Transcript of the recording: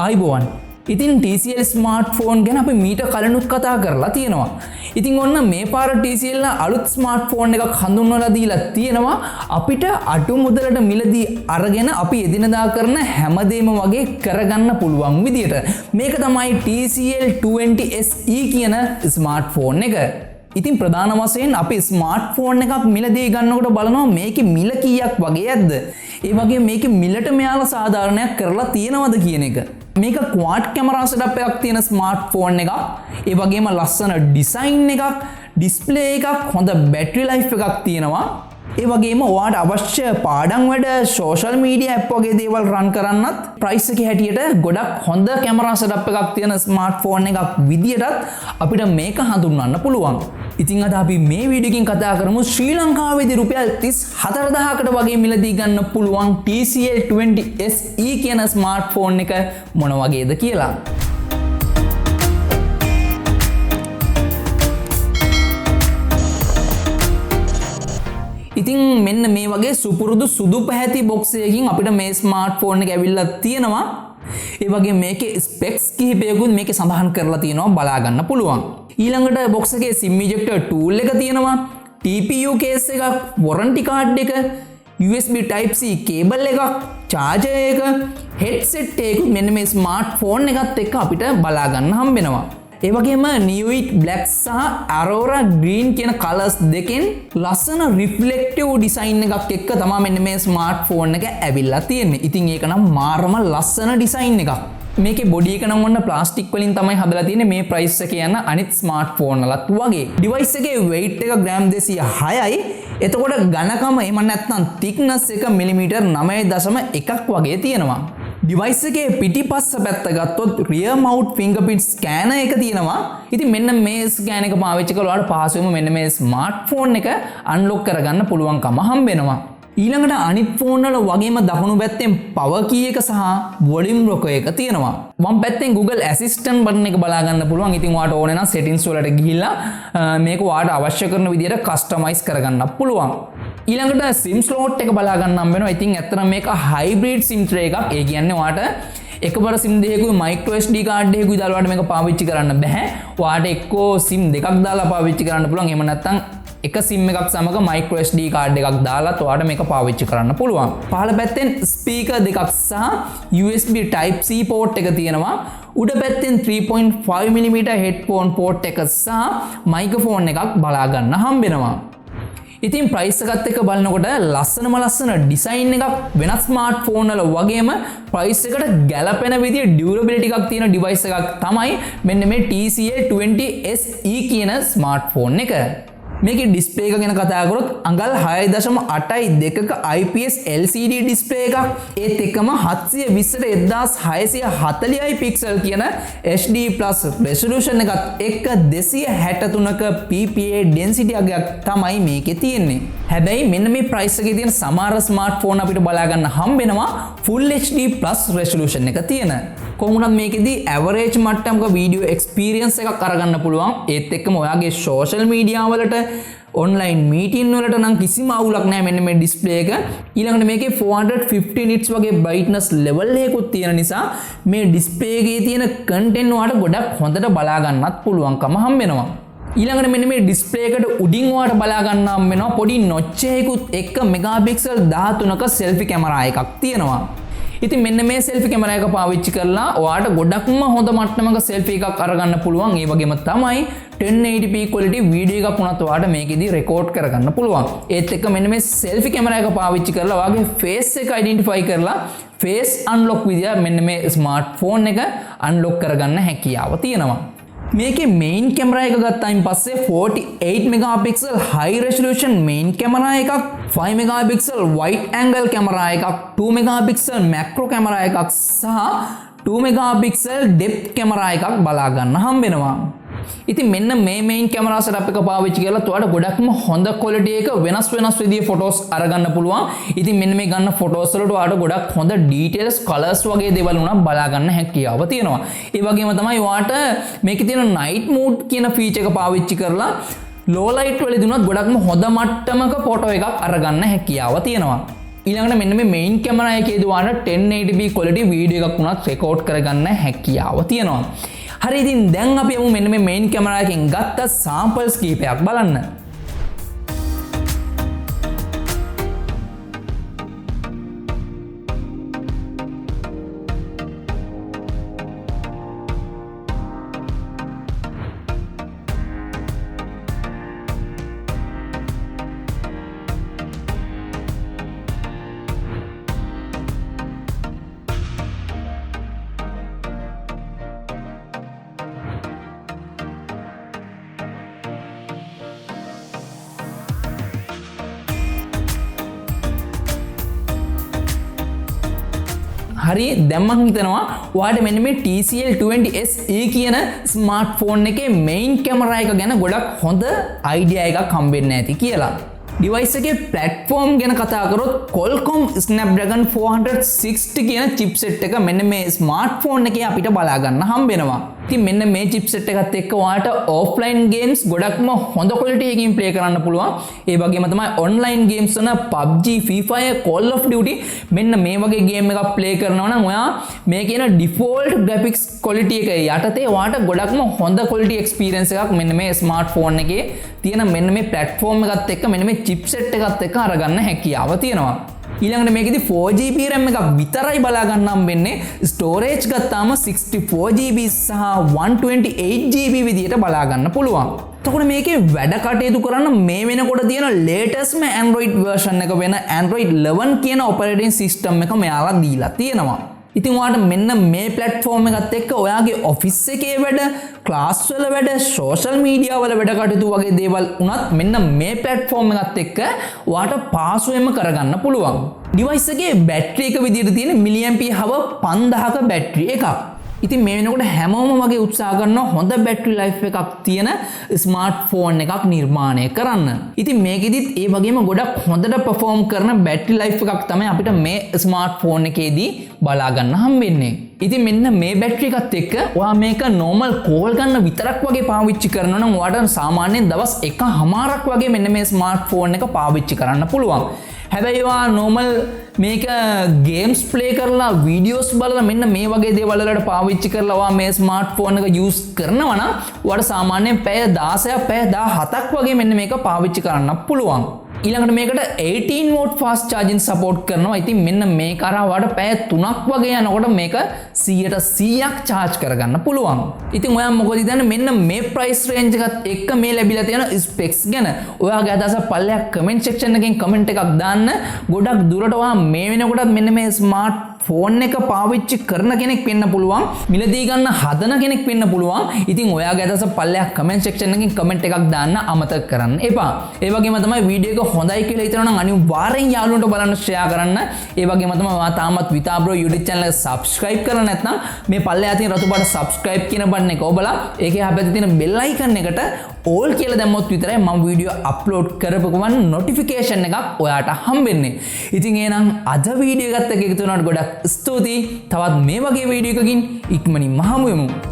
ආයිබෝවන්. ඉතින් TCL smartphone ගැන අපි මීට කලිනුත් කතා කරලා තියෙනවා. ඉතින් ඔන්න මේ පාර TCL අලුත් ස්මාර්ට්ෆෝන් එකක් හඳුන්වලා දීලා තියෙනවා අපිට අඩු මුදලට මිලදී අරගෙන අපි එදිනදා කරන හැමදේම වගේ කරගන්න පුළුවන් විදියට. මේක තමයි TCL 20 SE කියන ස්මාර්ට්ෆෝන් එක. ඉතින් ප්‍රධාන වශයෙන් අපි ස්මාර්ට්ෆෝන් එකක් මිලදී ගන්නකොට බලනවා මේකේ මිල කීයක් වගේද? ඒ වගේ මේකේ මිලට මෙයාලා සාධාරණයක් කරලා තියෙනවද කියන එක. මේක ක්වාඩ් කැමරා සෙටප් එකක් තියෙන ස්මාර්ට්ෆෝන් එකක්. ඒ වගේම ලස්සන ඩිසයින් එකක්, ඩිස්ප්ලේ එකක්, හොඳ බැටරි ලයිෆ් එකක් තියෙනවා. ඒ වගේම ඔයාට අවශ්‍ය පාඩම් වැඩ, සෝෂල් මීඩියා ඇප් වගේ දේවල් රන් කරන්නත් ප්‍රයිස් එකේ හැටියට ගොඩක් හොඳ කැමරා සෙටප් එකක් තියෙන ස්මාර්ට්ෆෝන් එකක් විදියටත් අපිට මේක හඳුන්වන්න පුළුවන්. ඉතින් අද අපි මේ වීඩියෝ එකෙන් කතා කරමු ශ්‍රී ලංකාවේදී රුපියල් 34000කට වගේ මිලදී ගන්න පුළුවන් TCL 20 SE කියන ස්මාර්ට්ෆෝන් එක මොන වගේද කියලා. ඉතින් මෙන්න මේ වගේ සුපුරුදු සුදු පැහැති බොක්ස් එකකින් අපිට මේ ස්මාර්ට්ෆෝන් එක ඇවිල්ලා තියෙනවා. ඒ වගේ මේකේ ස්පෙක්ස් කිහිපයකුත් මේකේ සඳහන් කරලා තියෙනවා බලා ගන්න පුළුවන්. ඊළඟට බොක්ස් එකේ SIM ejector tool එක තියෙනවා. TPU case එකක්, warranty card එක, USB type C cable එකක්, charger එක, headset එක මෙන්න මේ ස්මාර්ට්ෆෝන් එකත් එක්ක අපිට බලා ගන්න හම්බෙනවා. ඒ වගේම Newit Black සහ Aurora Green කියන කලර්ස් දෙකෙන් ලස්සන රිෆ්ලෙක්ටිව් ඩිසයින් එකක් එක්ක තමයි මෙන්න මේ ස්මාර්ට්ෆෝන් එක ඇවිල්ලා තියෙන්නේ. ඉතින් ඒක නම් මාරම ලස්සන ඩිසයින් එකක්. මේකේ බොඩි එක නම් ඔන්න ප්ලාස්ටික් වලින් තමයි හදලා තියෙන්නේ මේ ප්‍රයිස් එක යන අනිත් ස්මාර්ට්ෆෝන් වලත් වගේ. ඩිවයිස් එකේ weight එක ග්‍රෑම් 206යි. එතකොට ඝනකම එහෙම නැත්නම් thickness එක මිලිමීටර් 9.1ක් වගේ තියෙනවා. ඩිවයිස් එකේ පිටිපස්ස පැත්ත ගත්තොත් rear mount fingerprint scanner එක තියෙනවා. ඉතින් මෙන්න මේ ස්කෑන් එක පාවිච්චි කරලා ඔයාලට පහසුවෙන්ම මෙන්න මේ ස්මාර්ට්ෆෝන් එක අන්ලොක් කරගන්න පුළුවන්කම හම්බෙනවා. ඊළඟට අනිත් ෆෝන් වල වගේම දකුණු පැත්තෙන් power key එක සහ volume rocker එක තියෙනවා. වම් පැත්තෙන් Google Assistant බටන් එක බලා ගන්න පුළුවන්. ඉතින් ඔයාලට ඕනේ නම් settings වලට ගිහිල්ලා මේක ඔයාලට අවශ්‍ය කරන විදිහට customize කරගන්න පුළුවන්. ඊළඟට SIM slot එක බලා ගන්න හම්බ වෙනවා. ඉතින් ඇත්තටම මේක hybrid SIM tray එකක්. ඒ කියන්නේ ඔයාලට එකවර SIM දෙකකුයි micro SD card එකකුයි දාලා ඔයාලට මේක පාවිච්චි කරන්න බෑ. ඔයාලට එක්කෝ SIM දෙකක් දාලා පාවිච්චි කරන්න පුළුවන්. එහෙම නැත්නම් එක SIM එකක් සමග micro SD card එකක් දාලා ඔයාලට මේක පාවිච්චි කරන්න පුළුවන්. පහළ පැත්තෙන් ස්පීකර් දෙකක් සහ USB type C port එක තියෙනවා. උඩ පැත්තෙන් 3.5 mm headphone port එක සහ microphone එකක් බලා ගන්න හම්බෙනවා. ඉතින් ප්‍රයිස් එකත් එක්ක බලනකොට ලස්සනම ලස්සන ඩිසයින් එකක් වෙනත් ස්මාර්ට්ෆෝන් වල වගේම ප්‍රයිස් එකට ගැලපෙන විදිහේ ඩියුරබිලිටි එකක් තියෙන ඩිවයිස් එකක් තමයි මෙන්න මේ TCL 20 SE කියන ස්මාර්ට්ෆෝන් එක. මේකේ ඩිස්ප්ලේ එක ගැන කතා කරොත් අඟල් 6.8යි 2ක IPS LCD ඩිස්ප්ලේ එකක්. ඒත් එක්කම 720ට 1640යි පික්සල් කියන HD+ රෙසොලූෂන් එකත් එක්ක 263ක PPA ඩෙන්සිටි අගයක් තමයි මේකේ තියෙන්නේ. හැබැයි මෙන්න මේ ප්‍රයිස් එකේ තියෙන සමහර ස්මාර්ට්ෆෝන් අපිට බලා ගන්න හම්බෙනවා full HD+ රෙසොලූෂන් එක තියෙන. කොහොමුණත් මේකෙදී ඇවරේජ් මට්ටමක වීඩියෝ එක්ස්පීරියන්ස් එකක් අරගන්න පුළුවන්. ඒත් එක්කම ඔයාගේ සෝෂල් මීඩියා වලට ඔන්ලයින් මීටින් වලට නම් කිසිම අවුලක් නැහැ මෙන්න මේ ඩිස්ප්ලේ එක. ඊළඟට මේකේ 450 nits වගේ brightness level එකකුත් තියෙන නිසා මේ ඩිස්ප්ලේ එකේ තියෙන content වලට ගොඩක් හොඳට බලා ගන්නත් පුළුවන්කම හම්බෙනවා. ඊළඟට මෙන්න මේ ඩිස්ප්ලේ එකට උඩින් ඔයාලට බලා ගන්න හම්බ වෙනවා පොඩි notch එකකුත් එක්ක මෙගාපික්සල් 13ක selfie කැමරා එකක් තියෙනවා. ඉතින් මෙන්න මේ selfie කැමරා එක පාවිච්චි කරලා ඔයාලට ගොඩක්ම හොඳ මට්ටමක selfie එකක් අරගන්න පුළුවන්. ඒ වගේම තමයි 1080p quality වීඩියෝ එකක් වුණත් ඔයාලට මේකෙදී රෙකෝඩ් කරගන්න පුළුවන්. ඒත් එක්ක මෙන්න මේ selfie කැමරා එක පාවිච්චි කරලා ඔයාගේ face එක identify කරලා face unlock විදිය මෙන්න මේ ස්මාර්ට්ෆෝන් එක unlock කරගන්න හැකියාව තියෙනවා. මේකේ main camera එක ගත්තායින් පස්සේ 48 megapixel high resolution main camera එකක්, 5 megapixel wide angle camera එකක්, 2 megapixel macro camera එකක් සහ 2 megapixel depth camera එකක් බලා ගන්න හම්බෙනවා. ඉතින් මෙන්න මේ main camera setup එක පාවිච්චි කරලා ඔයාලට ගොඩක්ම හොඳ quality එක වෙනස් විදිහේ photos අරගන්න පුළුවන්. ඉතින් මෙන්න මේ ගන්න photos වලට ඔයාලට ගොඩක් හොඳ details colors වගේ දේවල් උනා බලා ගන්න හැකියාව තියෙනවා. ඒ වගේම තමයි ඔයාලට මේකේ තියෙන night mode කියන feature එක පාවිච්චි කරලා low light වලදී උනත් ගොඩක්ම හොඳ මට්ටමක photo එකක් අරගන්න හැකියාව තියෙනවා. ඊළඟට මෙන්න මේ main camera එකේදී ඔයාලට 1080p quality video එකක් වුණත් record කරගන්න හැකියාව තියෙනවා. හරි ඉතින් දැන් අපි යමු මෙන්න මේ main camera එකෙන් ගත්ත samples කීපයක් බලන්න. හරි දැන් මම හිතනවා ඔයාලට මෙන්න මේ TCL 20SE කියන ස්මාර්ට්ෆෝන් එකේ main camera එක ගැන ගොඩක් හොඳ idea එකක් හම්බෙන්න ඇති කියලා. device එකේ platform ගැන කතා කරොත් Qualcomm Snapdragon 460 කියන chipset එක මෙන්න මේ smartphone එකේ අපිට බලා ගන්න හම්බෙනවා. ඉතින් මෙන්න මේ chipset එකත් එක්ක ඔයාලට offline games ගොඩක්ම හොඳ quality එකකින් play කරන්න පුළුවන්. ඒ වගේම තමයි online games වන PUBG, Free Fire, Call of Duty මෙන්න මේ වගේ game එකක් play කරනවා නම් ඔයා මේ කියන default graphics quality එක යටතේ ඔයාලට ගොඩක්ම හොඳ quality experience එකක් මෙන්න මේ smartphone එකේ තියෙන මෙන්න මේ platform එකත් එක්ක මෙන්න මේ chipset එකත් එක්ක අරගන්න හැකියාව තියෙනවා. ඊළඟට මේකෙදි 4GB RAM එකක් විතරයි බලා ගන්න හම්බෙන්නේ. storage ගත්තාම 64GB සහ 128GB විදියට බලා ගන්න පුළුවන්. එතකොට මේකේ වැඩ කටයුතු කරන්න මේ වෙනකොට තියෙන latestම Android version එක වෙන Android 11 කියන operating system එක මෙයාලා දීලා තියෙනවා. ඉතින් ඔයාලට මෙන්න මේ platform එකත් එක්ක ඔයාගේ office එකේ වැඩ, class වල වැඩ, social media වල වැඩ කටයුතු වගේ දේවල් උනත් මෙන්න මේ platform එකත් එක්ක ඔයාලට පාසුවෙන්ම කරගන්න පුළුවන්. device එකේ battery එක විදිහට තියෙන mAh 5000ක battery එකක්. ඉතින් මේ වෙනකොට හැමෝම වගේ උත්සාහ කරනවා හොඳ battery life එකක් තියෙන smartphone එකක් නිර්මාණය කරන්න. ඉතින් මේකෙදිත් ඒ වගේම ගොඩක් හොඳට perform කරන battery life එකක් තමයි අපිට මේ smartphone එකේදී බලා ගන්න හම්බෙන්නේ. ඉතින් මෙන්න මේ battery එකත් එක්ක ඔයා මේක normal call ගන්න විතරක් වගේ පාවිච්චි කරනවා නම් ඔයාට සාමාන්‍යයෙන් දවස් 1.5ක් වගේ මෙන්න මේ smartphone එක පාවිච්චි කරන්න පුළුවන්. හැබැයි ඔයා normal මේක games play කරලා videos බලලා මෙන්න මේ වගේ දේවල් වලට පාවිච්චි කරලා ඔයා මේ smartphone එක use කරනවා නම් ඔයාට සාමාන්‍යයෙන් පැය 16ක් පැය 17ක් වගේ මෙන්න මේක පාවිච්චි කරන්න පුළුවන්. ඊළඟට මේකට 18 watt fast charging support කරනවා. ඉතින් මෙන්න මේක අරන් ඔයාට පැය 3ක් වගේ යනකොට මේක 100%ක් charge කරගන්න පුළුවන්. ඉතින් ඔයා මොකද හිතන්නේ මෙන්න මේ price range එකත් එක්ක මේ ලැබිලා තියෙන specs ගැන ඔයාගේ අදහස පල්ලෙහා comment section එකෙන් comment එකක් දාන්න. ගොඩක් දුරට ඔයා මේ වෙනකොටත් මෙන්න මේ smart ෆෝන් එක පාවිච්චි කරන කෙනෙක් වෙන්න පුළුවන්, මිලදී ගන්න හදන කෙනෙක් වෙන්න පුළුවන්. ඉතින් ඔයාගේ අදහස පල්ලෙහා comment section එකකින් comment එකක් දාන්න අමතක කරන්න එපා. ඒ වගේම තමයි වීඩියෝ එක හොඳයි කියලා හිතනවා නම් අනිවාර්යෙන් යාළුවන්ට බලන්න share කරන්න. ඒ වගේම තමයි ඔයා තාමත් Vitha bro YouTube channel එක subscribe කරලා නැත්නම් මේ පල්ලෙහා තියෙන රතු පාට subscribe කියන බටන් එක ඔබලා ඒකේ හැපැත්තේ තියෙන bell icon එකට all කියලා දැම්මොත් විතරයි මම වීඩියෝ upload කරපු ගමන් notification එකක් ඔයාට හම්බෙන්නේ. ඉතින් එහෙනම් අද වීඩියෝ එකත් එක්ක එකතු වුණාට ගොඩක් ස්තුතියි. තවත් මේ වගේ වීඩියෝ එකකින් ඉක්මනින්ම හමු වෙමු.